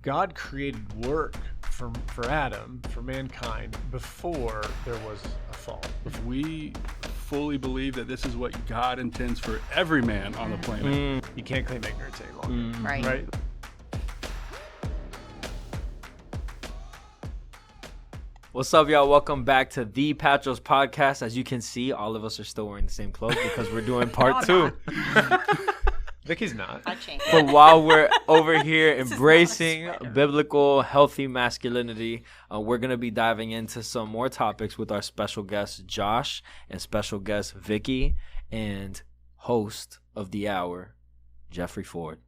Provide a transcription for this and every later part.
God created work for Adam, for mankind, before there was a fall. If we fully believe that this is what God intends for every man on the planet, You can't claim ignorance any longer. Right. What's up, y'all? Welcome back to the Patros Podcast. As you can see, all of us are still wearing the same clothes because we're doing part two. Vicki's not. I changed. But while we're over here embracing biblical, healthy masculinity, we're going to be diving into some more topics with our special guest, Josh, and special guest, Vicki, and host of the hour, Jeffrey Ford.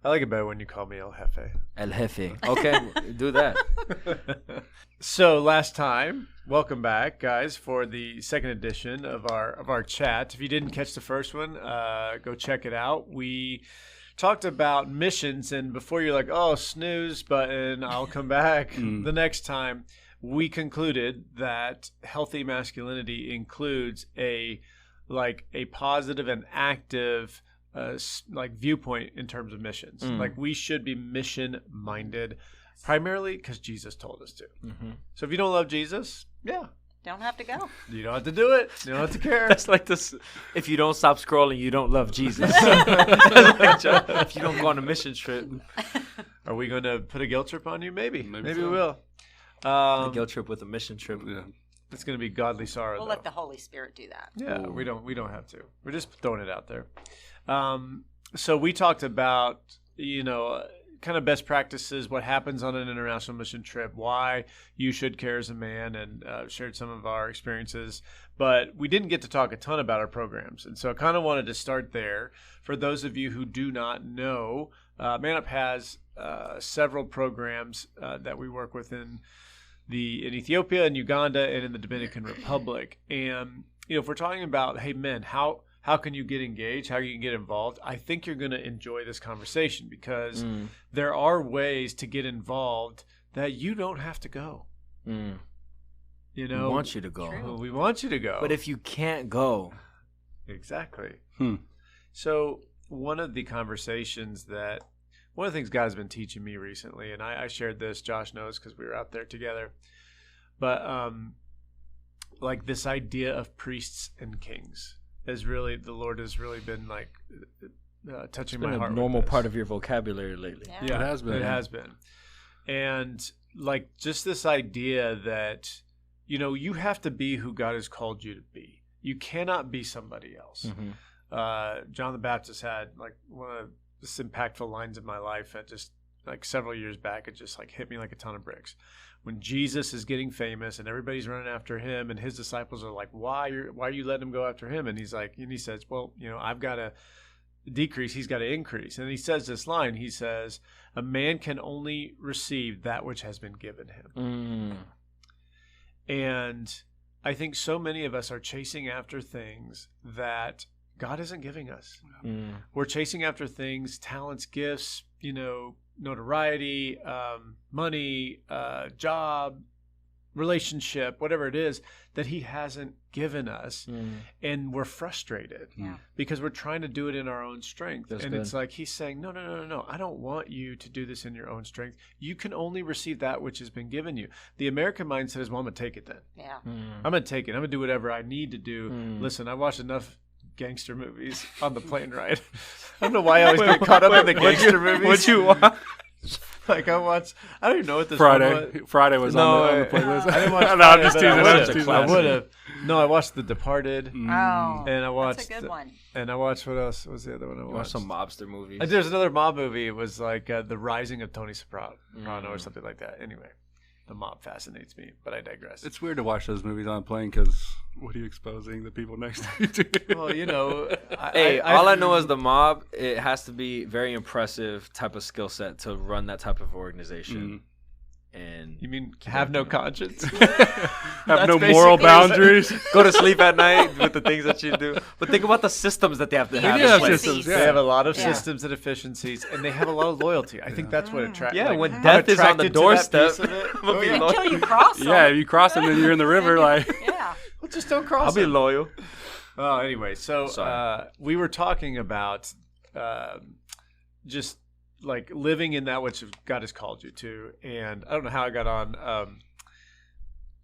I like it better when you call me El Jefe. El Jefe. Okay, do that. So last time, welcome back, guys, for the second edition of our chat. If you didn't catch the first one, go check it out. We talked about missions, and before you're like, oh, snooze button, I'll come back the next time, we concluded that healthy masculinity includes a positive and active viewpoint in terms of missions. Like, we should be mission minded, primarily because Jesus told us to. So if you don't love Jesus, Don't have to go. you don't have to do it. You don't have to care. That's like this. If you don't stop scrolling, you don't love Jesus. If you don't go on a mission trip. Are we going to put a guilt trip on you? Maybe Maybe we so. will. A guilt trip with a mission trip. yeah. It's going to be godly sorrow. We'll though. let the Holy Spirit do that. Yeah, we don't have to. We're just throwing it out there. So we talked about, kind of best practices, what happens on an international mission trip, why you should care as a man, and shared some of our experiences. But we didn't get to talk a ton about our programs. And so I kind of wanted to start there. For those of you who do not know, Man Up has several programs that we work with in Ethiopia and Uganda and in the Dominican Republic. And, if we're talking about, hey, men, how can you get engaged? How can you get involved? I think you're going to enjoy this conversation because there are ways to get involved that you don't have to go. We want you to go. True. We want you to go. But if you can't go. Exactly. So one of the things God has been teaching me recently, and I shared this, Josh knows because we were out there together, but this idea of priests and kings is really, the Lord has really been touching my heart. It's been a normal part of your vocabulary lately. Yeah. It has been. And just this idea that, you have to be who God has called you to be. You cannot be somebody else. John the Baptist had one of the most impactful lines in my life that just several years back, it just hit me like a ton of bricks. When Jesus is getting famous and everybody's running after him, and his disciples are like, why are you letting him go after him? And he says, well, I've got to decrease, he's got to increase. And he says this line, he says, a man can only receive that which has been given him. And I think so many of us are chasing after things that God isn't giving us. We're chasing after things, talents, gifts, notoriety, money, job, relationship, whatever it is that he hasn't given us. And we're frustrated because we're trying to do it in our own strength. That's and good. it's like he's saying, no. I don't want you to do this in your own strength. You can only receive that which has been given you. The American mindset is, well, I'm going to take it then. Yeah. I'm going to take it. I'm going to do whatever I need to do. Listen, I watched enough gangster movies on the plane ride. I don't know why I always get caught up in the gangster movies. What'd you watch? I don't even know what this one was. Friday was on the playlist. I didn't watch No, I'm Friday, just but teasing. I I'm would've. just teasing. I would have. No, I watched The Departed. Oh, And I watched that's a good one. And I watched, what else was the other one I Watch watched? some mobster movies. There's another mob movie. It was The Rising of Tony Soprano or something like that. Anyway, the mob fascinates me, but I digress. It's weird to watch those movies on a plane because what are you exposing the people next to you to? Well, All I know is the mob, it has to be very impressive type of skill set to run that type of organization. And You mean have no conscience? Have no basically moral what- boundaries. go to sleep at night with the things that you do. But think about the systems that they have to have. do in have place. systems, They have a lot of Yeah. systems and efficiencies, and they have a lot of loyalty. I think that's what attracts. Yeah, when I'm death is on the attracted to that doorstep, piece of it. we'll be loyal. Until you cross them. Yeah, if you cross them and you're in the river, like Yeah. Well, just don't cross. I'll be them. loyal. Oh, anyway, so Sorry. we were talking about just like living in that which God has called you to. And I don't know how I got on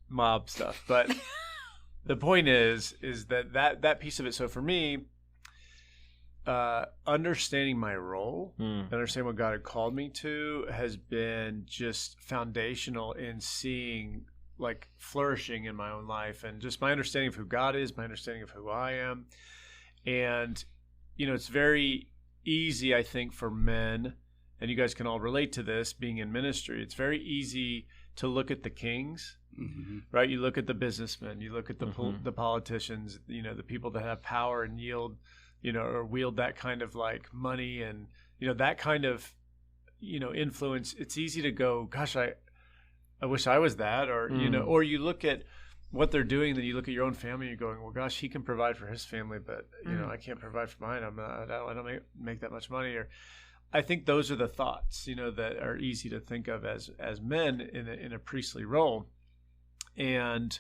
mob stuff, but the point is that piece of it. So for me, understanding my role, understanding what God had called me to, has been just foundational in seeing like flourishing in my own life, and just my understanding of who God is, my understanding of who I am. And, it's very easy, I think, for men, and you guys can all relate to this being in ministry. It's very easy to look at the kings, right? You look at the businessmen, you look at the politicians, the people that have power and yield, or wield that kind of like money and, that kind of, influence. It's easy to go, gosh, I wish I was that, or, or you look at what they're doing, then you look at your own family and you're going, well, gosh, he can provide for his family, but, I can't provide for mine. I don't make that much money. Or I think those are the thoughts, that are easy to think of as men in a priestly role. And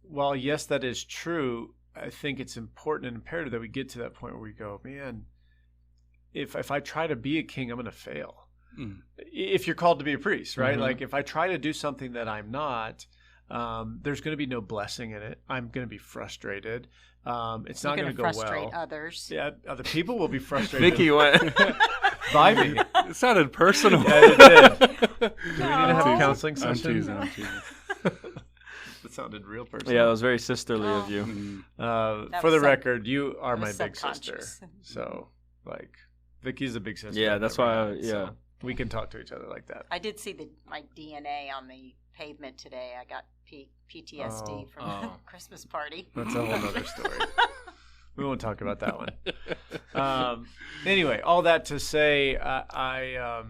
while, yes, that is true, I think it's important and imperative that we get to that point where we go, man, if I try to be a king, I'm going to fail. If you're called to be a priest, right? Like if I try to do something that I'm not, there's going to be no blessing in it. I'm going to be frustrated. It's not going to go well. Frustrate others. Yeah, other people will be frustrated. Vicki went by me. It sounded personal. Yeah, it did. Do we need to have a counseling I'm session? teasing. That sounded real personal. Yeah, it was very sisterly of you. For the record, you are my big sister. So, like, Vicki's a big sister. Yeah, that's why. So we can talk to each other like that. I did see my DNA on the pavement today. I got PTSD from the Christmas party. That's a whole other story. We won't talk about that one. Anyway, all that to say, I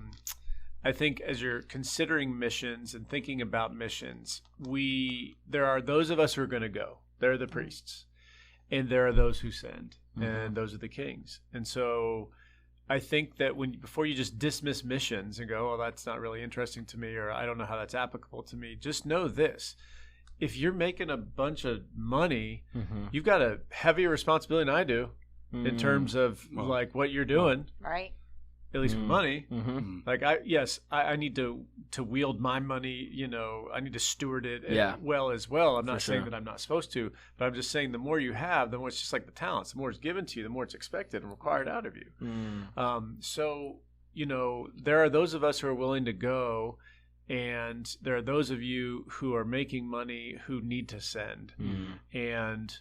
think as you're considering missions and thinking about missions, there are those of us who are going to go. They're the priests. And there are those who send. And those are the kings. And so I think that before you just dismiss missions and go, oh, that's not really interesting to me, or I don't know how that's applicable to me, just know this. If you're making a bunch of money, you've got a heavier responsibility than I do in terms of like what you're doing. Right. At least with money. Like I need to wield my money, I need to steward it well as well. I'm not saying that I'm not supposed to, but I'm just saying the more you have, the more it's just like the talents. The more it's given to you, the more it's expected and required out of you. So, there are those of us who are willing to go, and there are those of you who are making money who need to send. And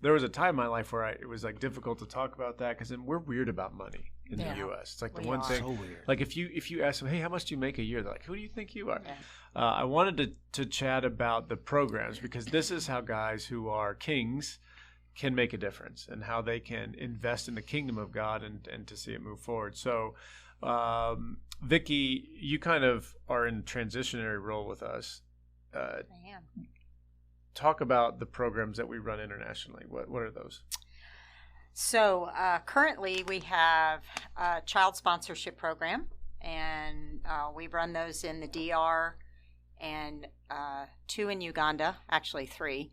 there was a time in my life where it was like difficult to talk about that, because we're weird about money in the U.S. It's like the one thing. So weird. Like if you ask them, hey, how much do you make a year? They're like, who do you think you are? Yeah. I wanted to chat about the programs, because this is how guys who are kings can make a difference, and how they can invest in the kingdom of God and to see it move forward. So, Vicki, you kind of are in a transitionary role with us. I am. Talk about the programs that we run internationally. What are those? So currently we have a child sponsorship program, and we run those in the DR, and 2 in Uganda, actually 3.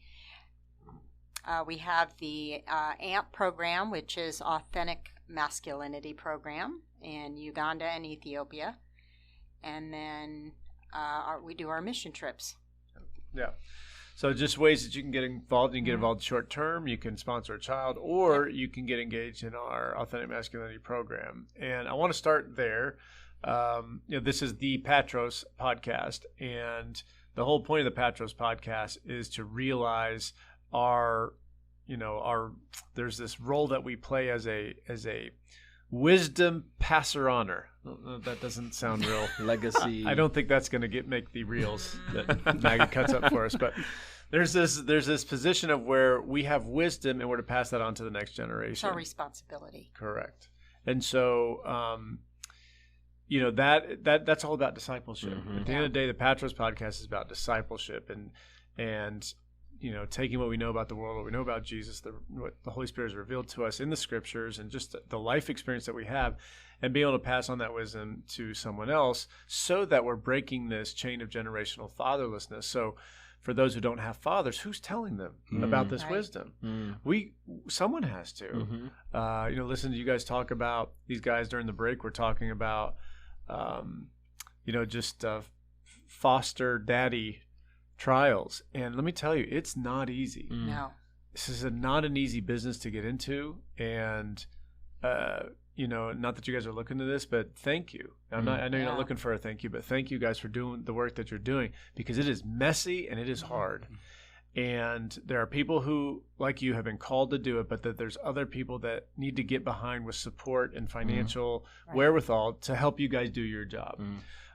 We have the AMP program, which is Authentic Masculinity program, in Uganda and Ethiopia. And then we do our mission trips. Yeah. So just ways that you can get involved. You can get involved short term. You can sponsor a child, or you can get engaged in our Authentic Masculinity program. And I want to start there. This is the Patros Podcast, and the whole point of the Patros Podcast is to realize there's this role that we play as a wisdom passer honor. That doesn't sound real legacy. I don't think that's going to make the reels that Maggie cuts up for us. But there's this position of where we have wisdom and we're to pass that on to the next generation. It's our responsibility. Correct. And so, that's all about discipleship. At the end of the day, the Patros Podcast is about discipleship and taking what we know about the world, what we know about Jesus, what the Holy Spirit has revealed to us in the Scriptures, and just the life experience that we have, and being able to pass on that wisdom to someone else, so that we're breaking this chain of generational fatherlessness. So for those who don't have fathers, who's telling them about this wisdom? Someone has to. Listen to you guys talk about, these guys during the break were talking about, just foster daddy trials. And let me tell you, it's not easy. No. This is not an easy business to get into. And, not that you guys are looking to this, but thank you. I know you're not looking for a thank you, but thank you guys for doing the work that you're doing, because it is messy and it is hard. And there are people who, like you, have been called to do it, but that there's other people that need to get behind with support and financial wherewithal to help you guys do your job.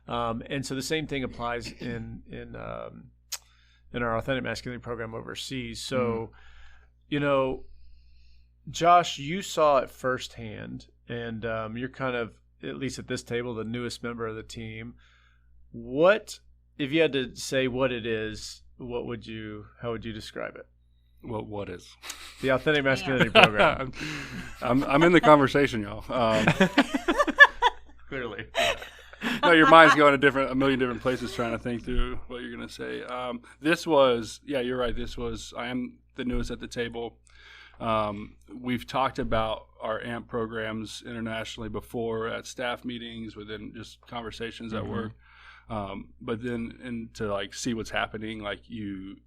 And so the same thing applies in our Authentic Masculinity program overseas. So, Josh, you saw it firsthand, and you're kind of, at least at this table, the newest member of the team. What, if you had to say what it is, how would you describe it? What is the Authentic Masculinity program? I'm in the conversation, y'all. Clearly. No, your mind's going to a million different places trying to think through what you're going to say. You're right. I am the newest at the table. We've talked about our AMP programs internationally before at staff meetings, within just conversations at work. But then, to see what's happening, you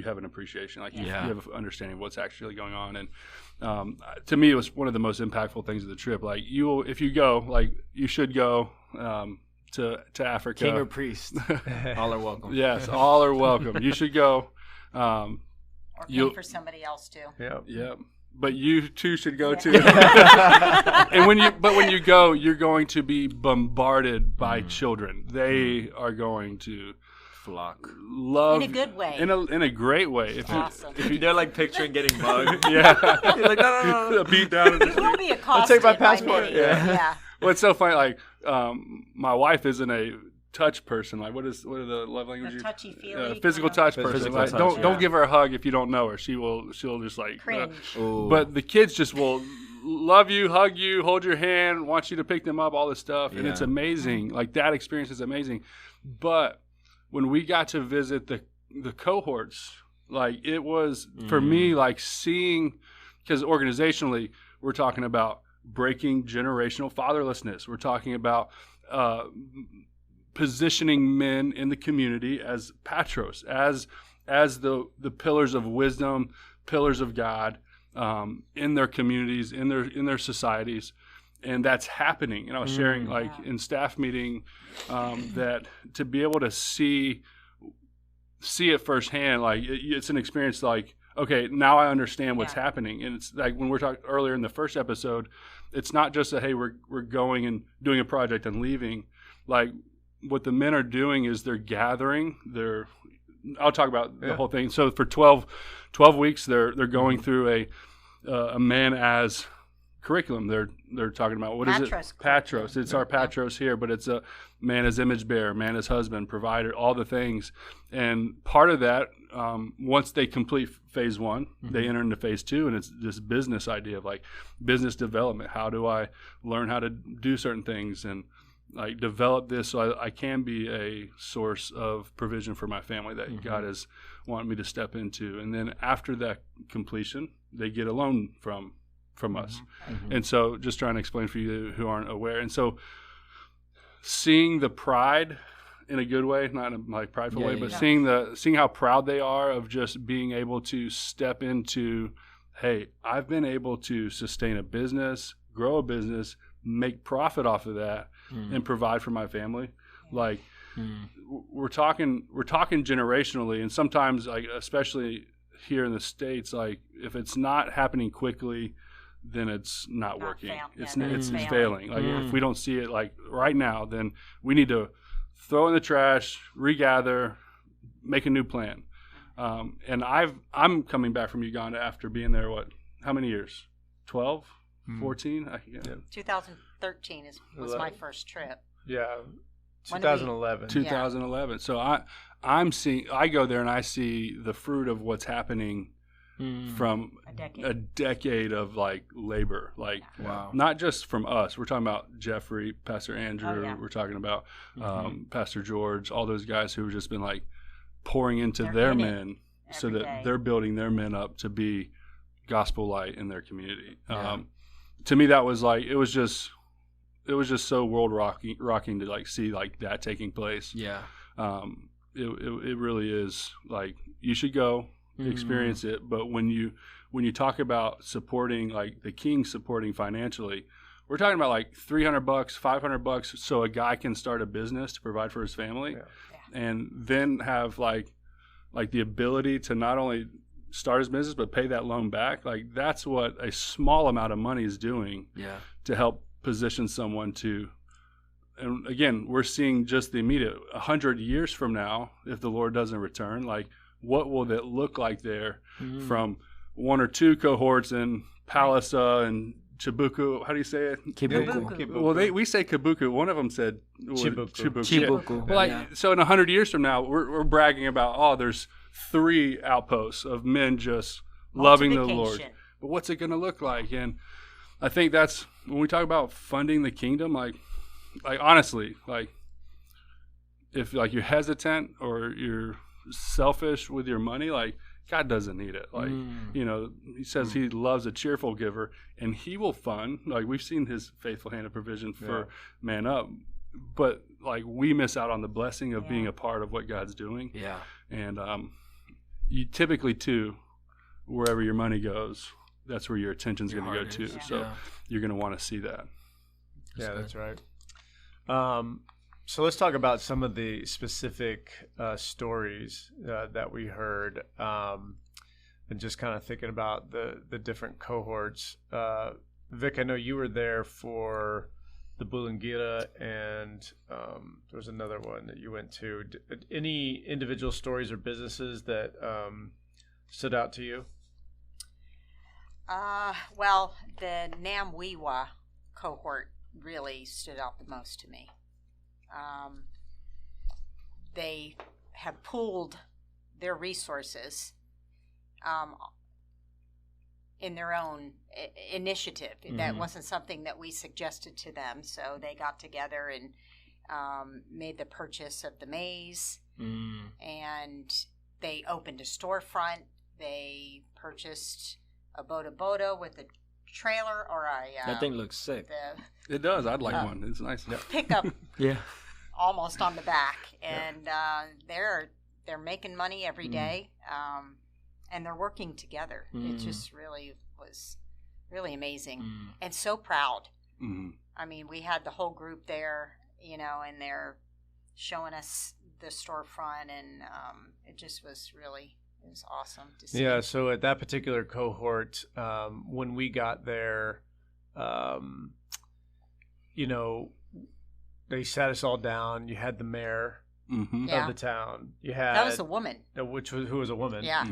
have an appreciation, you have an understanding of what's actually going on. And to me, it was one of the most impactful things of the trip. If you go, you should go to Africa. King or priest, all are welcome. Yes, all are welcome. You should go. Or pay for somebody else too. Yeah. But you too should go too. And when you go, you're going to be bombarded by children. They are going to flock, love in a good way, in a great way. Awesome. If they're picturing getting mugged, you're like no. Beat down. It will be a cost. I'll take my passport. Yeah. Well, it's so funny. My wife isn't a touch person. What are the love languages? Touchy-feely. Physical touch person. Don't give her a hug if you don't know her. She'll just cringe. But the kids just will love you, hug you, hold your hand, want you to pick them up, all this stuff, and it's amazing. That experience is amazing. But when we got to visit the cohorts, it was for me seeing, because organizationally we're talking about breaking generational fatherlessness. We're talking about positioning men in the community as Patros, as the pillars of wisdom, pillars of God in their communities, in their societies, and that's happening. And I was sharing in staff meeting that to be able to see it firsthand, it's an experience. Okay, now I understand what's happening, and it's when we're talking earlier in the first episode, it's not just hey, we're going and doing a project and leaving. What the men are doing is they're gathering. I'll talk about the whole thing. So for 12 weeks, they're going through a man as curriculum. They're talking about what is it? Patros. It's our Patros here, but it's a man as image bearer, man as husband, provider, all the things. And part of that, once they complete phase one, they enter into phase two, and it's this business idea of business development. How do I learn how to do certain things and develop this so I can be a source of provision for my family that God has wanted me to step into. And then after that completion, they get a loan from us. And so just trying to explain for you who aren't aware. And so seeing the pride in a good way, not in a prideful way, but seeing how proud they are of just being able to step into, hey, I've been able to sustain a business, grow a business, make profit off of that, and provide for my family. We're talking generationally, and sometimes especially here in the States, if it's not happening quickly, then it's not working. It's failing. If we don't see it right now, then we need to throw in the trash, regather, make a new plan. And I'm coming back from Uganda after being there. How many years? 12, 14. 2013 was my first trip. Yeah, 2011. 2011. So I go there and I see the fruit of what's happening from a decade of labor, wow. Not just from us. We're talking about Jeffrey, Pastor Andrew. We're talking about Pastor George, all those guys who have just been pouring into They're their in it men so every that day. they're building their men up to be gospel light in their community. Yeah. To me, that was like, it was just so world rocking to like see like that taking place. Yeah. It really is like, you should go experience it. But when you talk about supporting, like the King supporting financially, we're talking about like $300, $500, so a guy can start a business to provide for his family, and then have like the ability to not only start his business but pay that loan back. Like that's what a small amount of money is doing to help position someone to. And again, we're seeing just the immediate 100 years from now, if the Lord doesn't return, like what will it look like there from one or two cohorts in Palisa and Chibuku? How do you say it? Kibuku. Well, we say Kibuku. One of them said Chibuku. Well, like, so in 100 years from now, we're bragging about, there's 3 outposts of men just loving the Lord. But what's it going to look like? And I think that's when we talk about funding the kingdom, like honestly, like if like you're hesitant or you're selfish with your money, like God doesn't need it. Like, he says he loves a cheerful giver, and he will fund. Like we've seen his faithful hand of provision for Man Up, but like we miss out on the blessing of being a part of what God's doing. Yeah. And you typically too, wherever your money goes, that's where your attention's going to go too. Yeah. So you're going to want to see that. That's right. So let's talk about some of the specific stories that we heard, and just kind of thinking about the different cohorts. Vic, I know you were there for the Bulangira, and there was another one that you went to. Any individual stories or businesses that stood out to you? Well, the Namwiwa cohort really stood out the most to me. They have pooled their resources in their own initiative. That wasn't something that we suggested to them, so they got together and made the purchase of the maize, and they opened a storefront. They purchased a boda with a trailer or a that thing looks sick. It does. I'd like one. It's nice. Pickup. Almost on the back, and they're making money every day, and they're working together. It just really was really amazing, and so proud. I mean, we had the whole group there, and they're showing us the storefront, and it just was really. It was awesome to see. Yeah, so at that particular cohort, when we got there, they sat us all down. You had the mayor of the town. You had that was a woman, who was a woman. Yeah.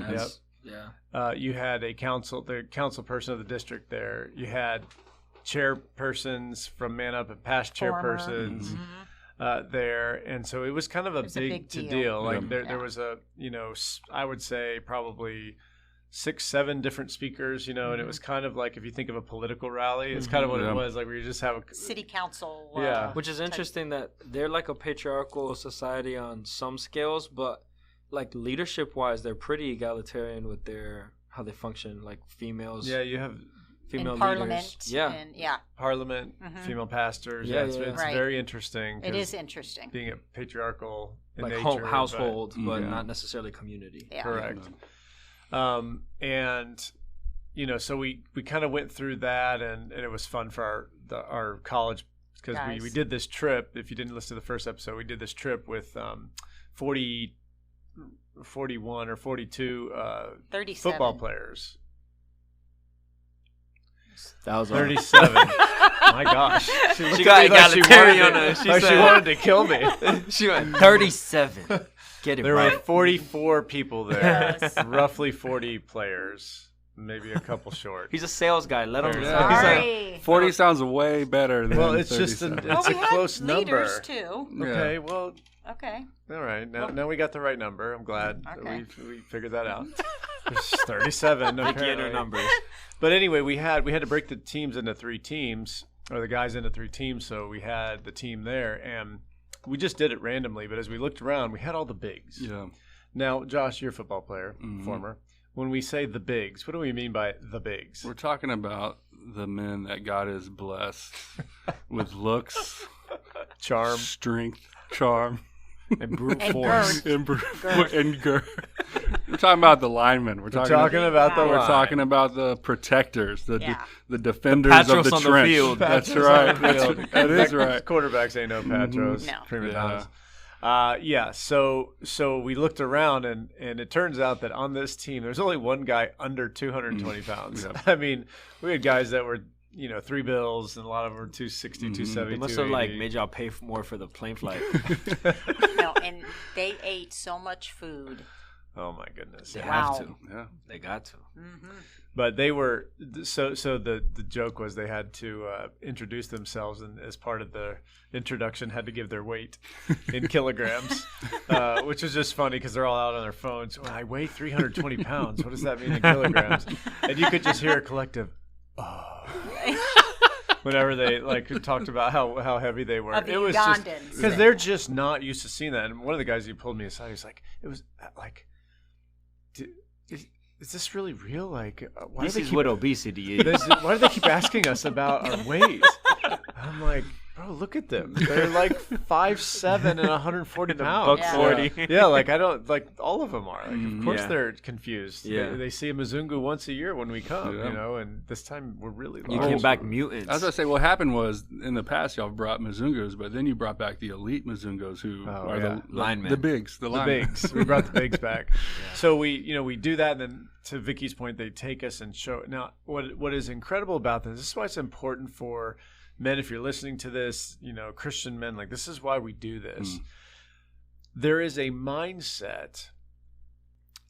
You had the council person of the district there. You had chairpersons from Man Up and past chairpersons. There, and so it was kind of a big deal. Like there was I would say probably 6-7 different speakers, and it was kind of like if you think of a political rally, it's kind of what it was, like where you just have a city council. Which is interesting that they're like a patriarchal society on some scales, but like leadership wise, they're pretty egalitarian with how they function, like females. Yeah, you have female in Parliament. Leaders. Parliament, female pastors. It's very interesting. It is interesting. Being a patriarchal in like nature, household, but not necessarily community. Yeah. Correct. And so we kind of went through that, and it was fun for our college, because we did this trip. If you didn't listen to the first episode, we did this trip with 41 or 42 football players. That was 37. My gosh. She got egalitarian. She wanted to kill me. She went 37. Get it there right. Were 44 people there. Roughly 40 players. Maybe a couple short. He's a sales guy. Let him. Sorry. 40 sounds way better than. Well, it's just a close number. Leaders too. Okay. Well. Okay. All right. Now we got the right number. I'm glad that we figured that out. There's 37. Vicki and her numbers. But anyway, we had to break the teams into 3 teams, or the guys into 3 teams. So we had the team there, and we just did it randomly. But as we looked around, we had all the bigs. Yeah. Now, Josh, you're a football player, former. When we say the bigs, what do we mean by the bigs? We're talking about the men that God has blessed with looks, Charm, strength, charm, and brute And force. girth. and girth. We're talking about the linemen. We're talking about the We're line. talking about the protectors, the Yeah. the defenders Patros of the on the trench. field. That's Patros right. on the field. That is right. Quarterbacks ain't no Patros. No. Prima Yeah. donnas. So we looked around, and it turns out that on this team, there's only one guy under 220 pounds. Yeah. I mean, we had guys that were, 3 bills, and a lot of them were 260, 270, They must have 280. made y'all pay more for the plane flight. No, and they ate so much food. Oh my goodness. They Wow. have to. Yeah. They got to. But they were so the joke was they had to introduce themselves, and as part of the introduction had to give their weight in kilograms, which was just funny because they're all out on their phones. Well, I weigh 320 pounds. What does that mean in kilograms? And you could just hear a collective, whenever they talked about how heavy they were. Of the It was just Ugandans. because they're just not used to seeing that. And one of the guys who pulled me aside, he's like, it was like, is this really real? Like, why This do they is keep what obesity is. why do they keep asking us about our weight? I'm like, bro, look at them. They're like 5'7" and 140 pounds. Yeah. 40. Yeah, like I don't like all of them are. Like, of course Yeah. they're confused. Yeah. They see a Mzungu once a year when we come, Yeah. and this time we're really You large. came back mutants. I was going to say, what happened was, in the past, y'all brought Mzungus, but then you brought back the elite Mzungus, who Oh, are yeah. the Linemen. the bigs, the The linemen. bigs. We brought the bigs back. So we do that, and then to Vicki's point, they take us and show. Now, what is incredible about this is why it's important for men, if you're listening to this, Christian men, like this is why we do this. There is a mindset,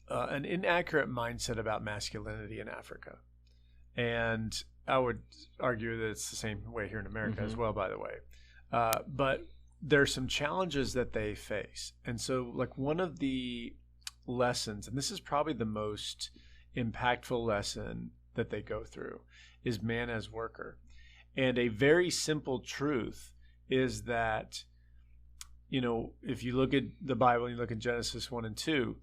an inaccurate mindset about masculinity in Africa. And I would argue that it's the same way here in America as well, by the way. But there's some challenges that they face. And so like one of the lessons, and this is probably the most impactful lesson that they go through, is man as worker. And a very simple truth is that, if you look at the Bible, you look at Genesis 1 and 2,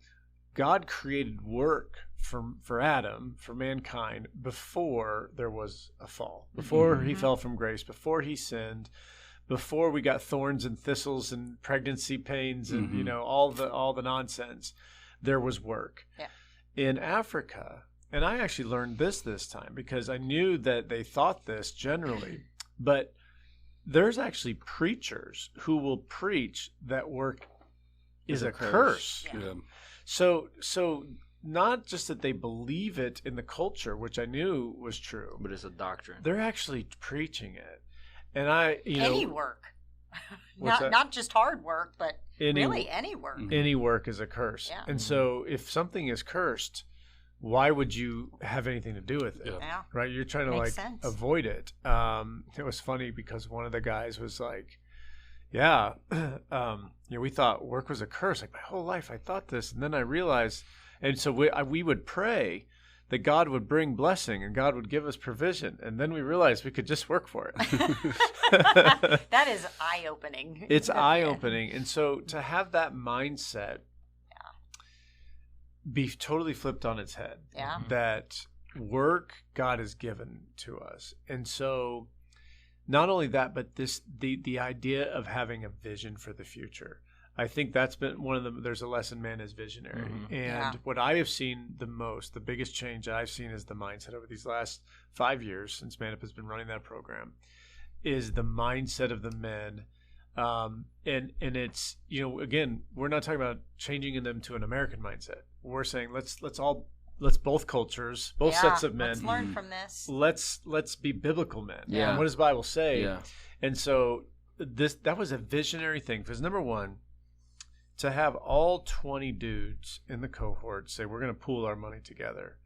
God created work for Adam, for mankind, before there was a fall, before he fell from grace, before he sinned, before we got thorns and thistles and pregnancy pains and all the nonsense. There was work. Yeah. In Africa, and I actually learned this time because I knew that they thought this generally, but there's actually preachers who will preach that work is a curse. Yeah. Yeah. So not just that they believe it in the culture, which I knew was true, But it's a doctrine. they're actually preaching it. And Any work. What's that? Not just hard work, but really any work. any work is a curse. Yeah. And so if something is cursed, why would you have anything to do with it? Yeah. Yeah. Right? You're trying to Makes sense. avoid it. It was funny because one of the guys was like, yeah, we thought work was a curse. Like my whole life I thought this. And then I realized, and so we would pray that God would bring blessing and God would give us provision. And then we realized we could just work for it. That is eye-opening. It's eye-opening. And so to have that mindset be totally flipped on its head, Yeah. that work God has given to us. And so not only that, but the idea of having a vision for the future. I think that's been one of there's a lesson, man is visionary. And what I have seen the biggest change I've seen is the mindset over these last 5 years since Man Up has been running that program, is the mindset of the men. And it's, again, we're not talking about changing them to an American mindset. We're saying let's both cultures, both sets of men. Let's learn from this. Let's be biblical men. Yeah. And what does the Bible say? Yeah. And so that was a visionary thing, because number one, to have all 20 dudes in the cohort say we're going to pool our money together,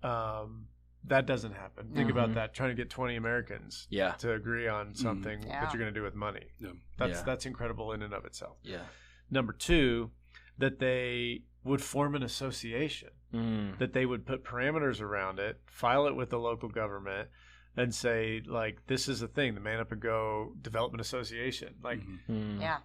that doesn't happen. Think about that, trying to get 20 Americans to agree on something that you're going to do with money. Yeah. That's incredible in and of itself. Yeah. Number two, that they would form an association, that they would put parameters around it, file it with the local government, and say, like, this is a thing, the Man Up and Go Development Association. Like, Yeah.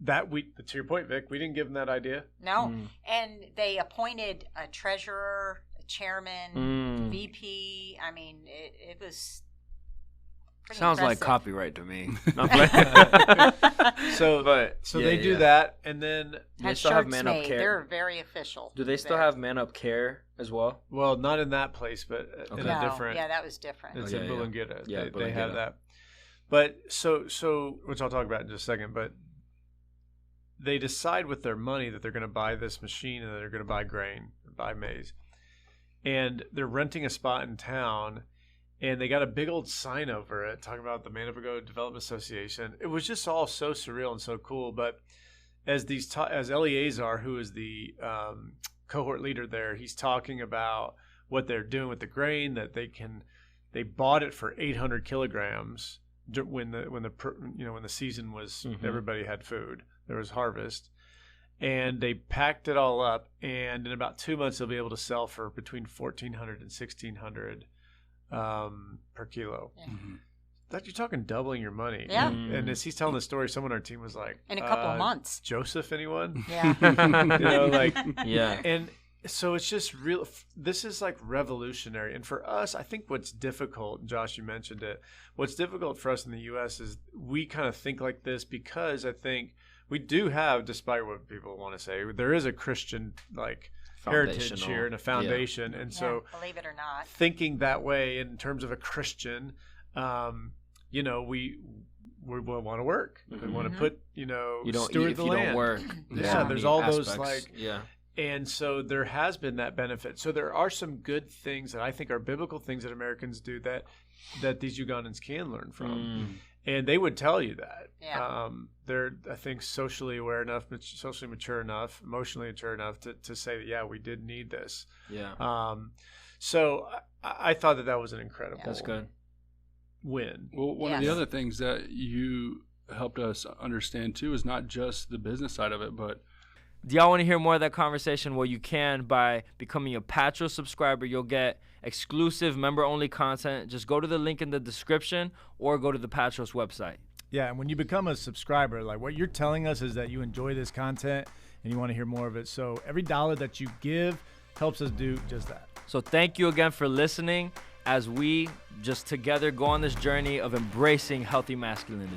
to your point, Vic, we didn't give them that idea. No. And they appointed a treasurer, a chairman, VP. I mean, it was pretty Sounds impressive. like copyright to me. So they do that, and then they Had still have shirts Man Up made. Care. They're very official. Do they still there. have Man Up Care as well? well, not in that place, but in No, a different. yeah, that was different. It's Oh, in yeah. Bulangida. Yeah, They have Bulangida. that. But so which I'll talk about in just a second. But they decide with their money that they're going to buy this machine and they're going to buy grain, buy maize, and they're renting a spot in town. And they got a big old sign over it talking about the Manitoba Development Association. It was just all so surreal and so cool. But as Eleazar, who is the cohort leader there, he's talking about what they're doing with the grain, that they bought it for 800 kilograms when the season was everybody had food, there was harvest, and they packed it all up, and in about 2 months they'll be able to sell for between 1,400 and 1,600 per kilo. Yeah. That you're talking doubling your money. Yeah. And as he's telling the story, someone on our team was like, In a couple of months. Joseph, anyone? Yeah. Yeah. And so it's just real. This is like revolutionary. And for us, I think what's difficult, Josh, you mentioned it. What's difficult for us in the U.S. is we kind of think like this because I think we do have, despite what people want to say, there is a Christian heritage here and a foundation. And so, believe it or not, thinking that way in terms of a Christian, we want to work. We want to put, you don't steward eat if the you land. don't work. Yeah, there's all those aspects. And so there has been that benefit. So there are some good things that I think are biblical things that Americans do that these Ugandans can learn from. And they would tell you that. Yeah. They're, I think, socially aware enough, socially mature enough, emotionally mature enough to say that, yeah, we did need this. Yeah. So I thought that was an incredible That's good. win. Well, one of the other things that you helped us understand, too, is not just the business side of it, but do y'all want to hear more of that conversation? Well, you can by becoming a Patros subscriber. You'll get exclusive member-only content. Just go to the link in the description or go to the Patros website. Yeah, and when you become a subscriber, like what you're telling us is that you enjoy this content and you want to hear more of it. So every dollar that you give helps us do just that. So thank you again for listening as we just together go on this journey of embracing healthy masculinity.